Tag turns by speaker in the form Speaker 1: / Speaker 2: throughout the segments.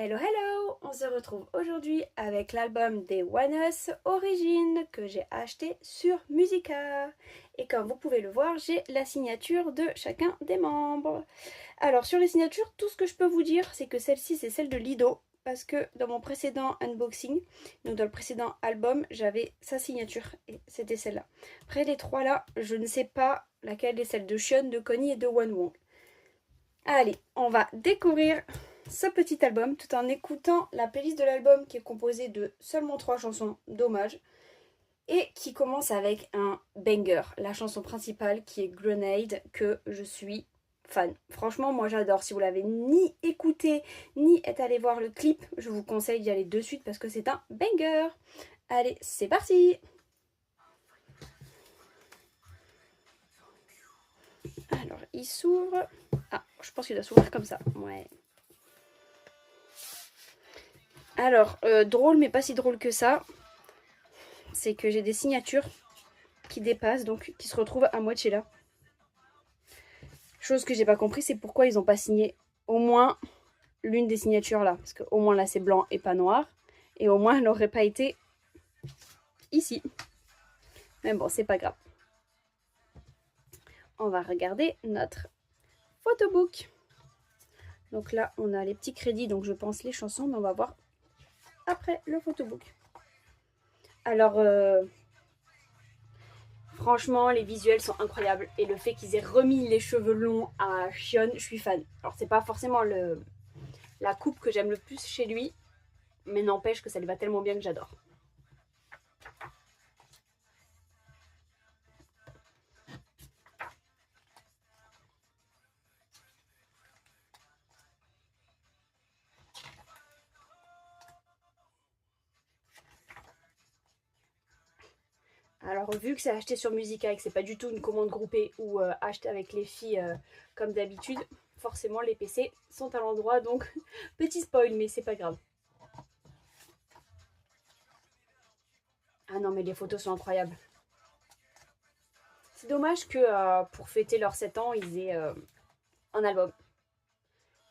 Speaker 1: Hello hello! On se retrouve aujourd'hui avec l'album des One Us Origins que j'ai acheté sur Musica. Et comme vous pouvez le voir, j'ai la signature de chacun des membres. Alors sur les signatures, tout ce que je peux vous dire, c'est que celle-ci c'est celle de Lido. Parce que dans mon précédent unboxing, donc dans le précédent album, j'avais sa signature et c'était celle-là. Après les trois là, je ne sais pas laquelle est celle de Xion, de Connie et de Wonwon. Allez, on va découvrir ce petit album tout en écoutant la playlist de l'album qui est composée de seulement 3 chansons, dommage, et qui commence avec un banger, la chanson principale qui est Grenade, que je suis fan. Franchement, moi j'adore. Si vous l'avez ni écouté ni êtes allé voir le clip, je vous conseille d'y aller de suite parce que c'est un banger. Allez, c'est parti! Alors, il s'ouvre. Ah, je pense qu'il doit s'ouvrir comme ça. Ouais. Alors, drôle, mais pas si drôle que ça, c'est que j'ai des signatures qui dépassent, donc qui se retrouvent à moitié là. Chose que j'ai pas compris, c'est pourquoi ils n'ont pas signé au moins l'une des signatures là. Parce qu'au moins là, c'est blanc et pas noir. Et au moins, elle n'aurait pas été ici. Mais bon, c'est pas grave. On va regarder notre photobook. Donc là, on a les petits crédits, donc je pense les chansons, mais on va voir après le photobook. Alors, franchement, les visuels sont incroyables. Et le fait qu'ils aient remis les cheveux longs à Xion, je suis fan. Alors, c'est pas forcément la coupe que j'aime le plus chez lui, mais n'empêche que ça lui va tellement bien que j'adore. Alors, vu que c'est acheté sur Musica et que c'est pas du tout une commande groupée ou acheté avec les filles comme d'habitude, forcément les PC sont à l'endroit, donc petit spoil, mais c'est pas grave. Ah non, mais les photos sont incroyables. C'est dommage que pour fêter leurs 7 ans, ils aient un album.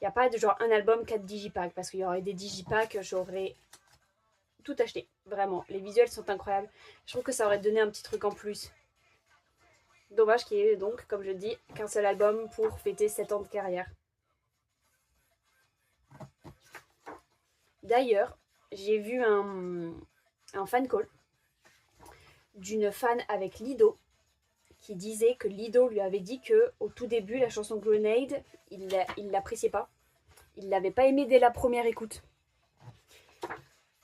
Speaker 1: Il n'y a pas de genre un album 4 digipacks, parce qu'il y aurait des digipacks, j'aurais tout acheté. Vraiment, les visuels sont incroyables. Je trouve que ça aurait donné un petit truc en plus. Dommage qu'il y ait donc, comme je dis, qu'un seul album pour fêter 7 ans de carrière. D'ailleurs, j'ai vu un fan call d'une fan avec Lido qui disait que Lido lui avait dit que au tout début, la chanson Grenade, il l'appréciait pas. Il l'avait pas aimée dès la première écoute.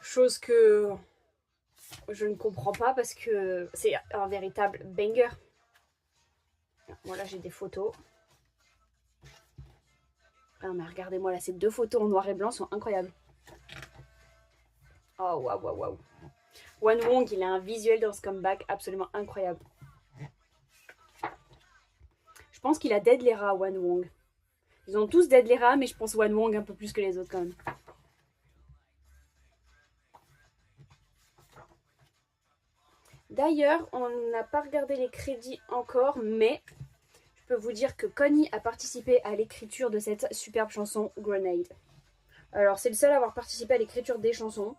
Speaker 1: Chose que je ne comprends pas parce que c'est un véritable banger. Voilà, j'ai des photos. Ah, mais regardez-moi là, ces deux photos en noir et blanc sont incroyables. Oh, waouh, waouh, waouh. Wonwon, il a un visuel dans ce comeback absolument incroyable. Je pense qu'il a dead les rats, Wonwon. Ils ont tous dead les rats, mais je pense Wonwon un peu plus que les autres quand même. D'ailleurs, on n'a pas regardé les crédits encore, mais je peux vous dire que Connie a participé à l'écriture de cette superbe chanson Grenade. Alors, c'est le seul à avoir participé à l'écriture des chansons.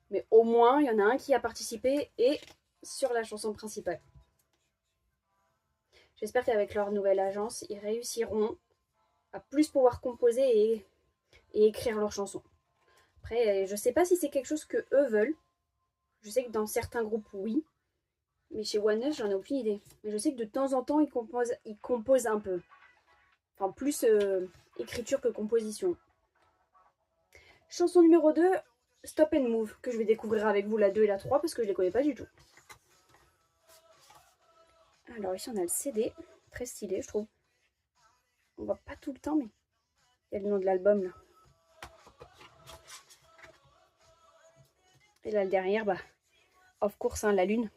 Speaker 1: Mais au moins, il y en a un qui a participé et sur la chanson principale. J'espère qu'avec leur nouvelle agence, ils réussiront à plus pouvoir composer et écrire leurs chansons. Après, je sais pas si c'est quelque chose que eux veulent. Je sais que dans certains groupes, oui. Mais chez One Us, j'en ai aucune idée. Mais je sais que de temps en temps, ils composent un peu. Enfin, plus écriture que composition. Chanson numéro 2, Stop and Move, que je vais découvrir avec vous la 2 et la 3 parce que je les connais pas du tout. Alors ici, on a le CD. Très stylé, je trouve. On voit pas tout le temps, mais il y a le nom de l'album là. Et là, le derrière, bah, of course, hein, la lune.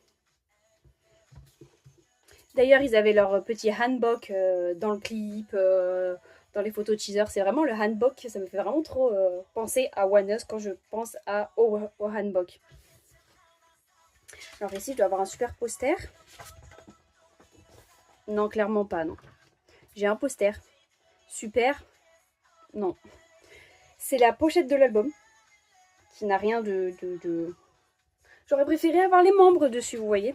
Speaker 1: D'ailleurs, ils avaient leur petit handbook dans le clip, dans les photos teaser. C'est vraiment le handbook, ça me fait vraiment trop penser à One Us quand je pense au handbook. Alors ici, je dois avoir un super poster. Non, clairement pas, non. J'ai un poster. Super. Non. C'est la pochette de l'album, qui n'a rien J'aurais préféré avoir les membres dessus, vous voyez.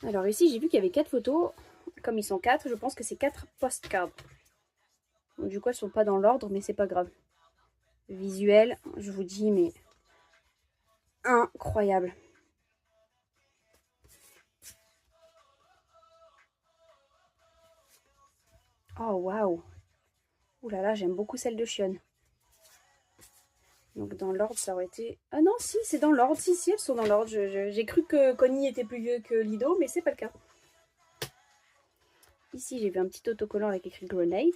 Speaker 1: Alors ici, j'ai vu qu'il y avait 4 photos. Comme ils sont 4, je pense que c'est 4 postcards. Donc, du coup, elles ne sont pas dans l'ordre, mais c'est pas grave. Visuel, je vous dis, mais incroyable. Oh, waouh. Ouh là là, j'aime beaucoup celle de Shion. Donc dans l'ordre, ça aurait été... Ah non, si, c'est dans l'ordre. Si, elles sont dans l'ordre. J'ai cru que Connie était plus vieux que Lido, mais c'est pas le cas. Ici, j'ai vu un petit autocollant avec écrit Grenade.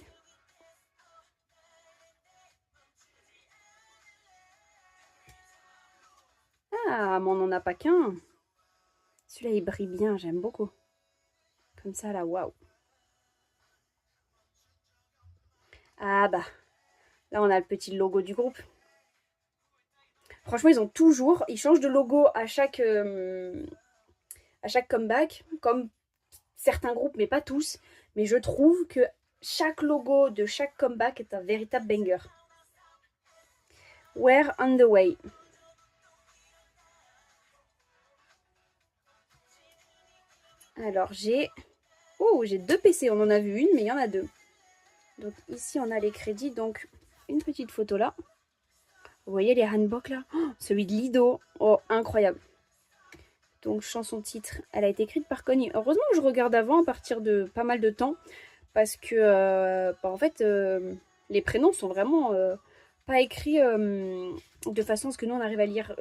Speaker 1: Ah, mais on n'en a pas qu'un. Celui-là, il brille bien, j'aime beaucoup. Comme ça, là, waouh. Ah bah, là, on a le petit logo du groupe. Franchement, ils changent de logo à chaque comeback, comme certains groupes, mais pas tous. Mais je trouve que chaque logo de chaque comeback est un véritable banger. We're on the way. Alors j'ai... Oh, j'ai 2 PC, on en a vu une, mais il y en a 2. Donc ici, on a les crédits, donc une petite photo là. Vous voyez les handbooks là, oh, celui de Lido, oh, incroyable. Donc chanson titre, elle a été écrite par Connie. Heureusement que je regarde avant à partir de pas mal de temps, parce que en fait, les prénoms sont vraiment pas écrits de façon à ce que nous on arrive à lire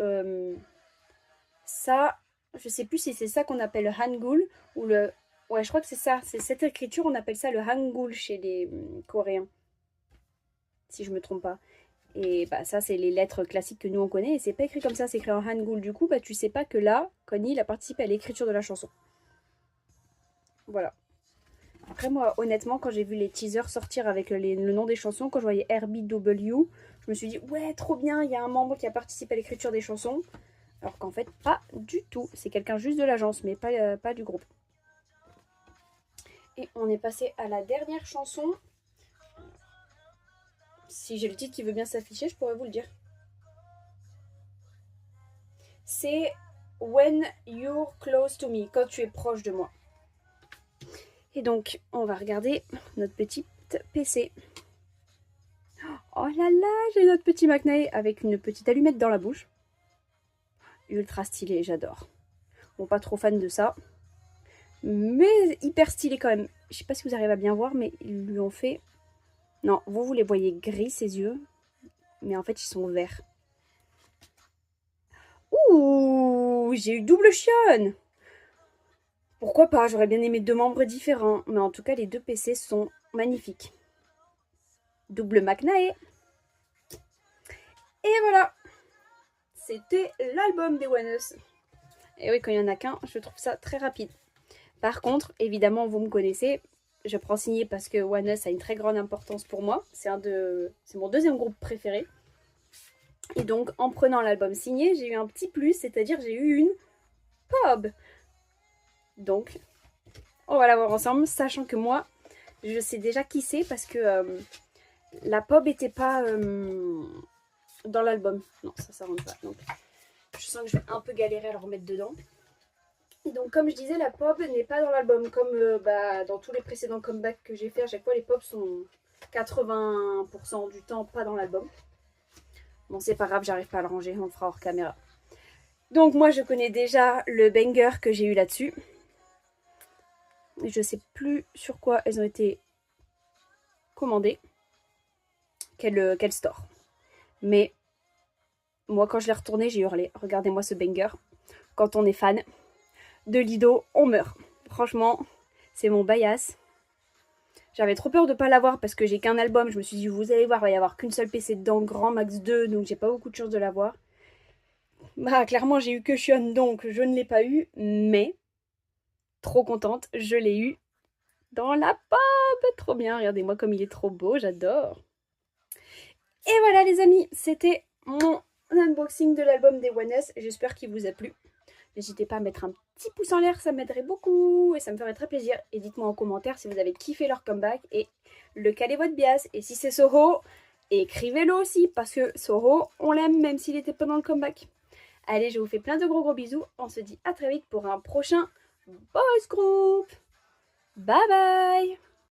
Speaker 1: ça. Je sais plus si c'est ça qu'on appelle le Hangul ou le... Ouais, je crois que c'est ça. C'est cette écriture, on appelle ça le Hangul chez les Coréens. Si je me trompe pas. Et bah ça, c'est les lettres classiques que nous on connaît. Et c'est pas écrit comme ça, c'est écrit en Hangul. Du coup, bah tu sais pas que là, Connie, il a participé à l'écriture de la chanson. Voilà. Après, moi, honnêtement, quand j'ai vu les teasers sortir avec le nom des chansons, quand je voyais RBW, je me suis dit, ouais, trop bien, il y a un membre qui a participé à l'écriture des chansons. Alors qu'en fait, pas du tout. C'est quelqu'un juste de l'agence, mais pas du groupe. Et on est passé à la dernière chanson. Si j'ai le titre qui veut bien s'afficher, je pourrais vous le dire. C'est When You're Close to Me, quand tu es proche de moi. Et donc, on va regarder notre petit PC. Oh là là, j'ai notre petit McNay avec une petite allumette dans la bouche. Ultra stylé, j'adore. Bon, pas trop fan de ça. Mais hyper stylé quand même. Je sais pas si vous arrivez à bien voir, mais ils lui ont fait... Non, vous les voyez gris, ses yeux. Mais en fait, ils sont verts. Ouh, j'ai eu double Shion. Pourquoi pas, j'aurais bien aimé 2 membres différents. Mais en tout cas, les 2 PC sont magnifiques. Double McNae. Et voilà. C'était l'album des One-Us. Et oui, quand il n'y en a qu'un, je trouve ça très rapide. Par contre, évidemment, vous me connaissez. Je prends signé parce que One-Us a une très grande importance pour moi. C'est mon 2e groupe préféré. Et donc, en prenant l'album signé, j'ai eu un petit plus, c'est-à-dire j'ai eu une pub. Donc, on va la voir ensemble, sachant que moi, je sais déjà qui c'est parce que la pub n'était pas dans l'album. Non, ça rentre pas. Donc, je sens que je vais un peu galérer à le remettre dedans. Et donc, comme je disais, la pop n'est pas dans l'album. Comme dans tous les précédents comebacks que j'ai fait, à chaque fois, les pop sont 80% du temps pas dans l'album. Bon, c'est pas grave, j'arrive pas à le ranger, on le fera hors caméra. Donc, moi, je connais déjà le banger que j'ai eu là-dessus. Je sais plus sur quoi elles ont été commandées. Quel store. Mais, moi, quand je l'ai retourné, j'ai hurlé. Regardez-moi ce banger. Quand on est fan de Lido, on meurt. Franchement, c'est mon bias. J'avais trop peur de pas l'avoir parce que j'ai qu'un album. Je me suis dit, vous allez voir, il va y avoir qu'une seule PC dedans, grand max 2, donc j'ai pas beaucoup de chance de l'avoir. Bah, clairement, j'ai eu que Shion, donc je ne l'ai pas eu, mais trop contente, je l'ai eu dans la pub. Trop bien, regardez-moi comme il est trop beau, j'adore. Et voilà les amis, c'était mon unboxing de l'album des One-Us. J'espère qu'il vous a plu. N'hésitez pas à mettre un petit pouce en l'air, ça m'aiderait beaucoup et ça me ferait très plaisir. Et dites-moi en commentaire si vous avez kiffé leur comeback et lequel est votre bias. Et si c'est Soho, écrivez-le aussi parce que Soho, on l'aime même s'il n'était pas dans le comeback. Allez, je vous fais plein de gros bisous. On se dit à très vite pour un prochain boys group. Bye bye.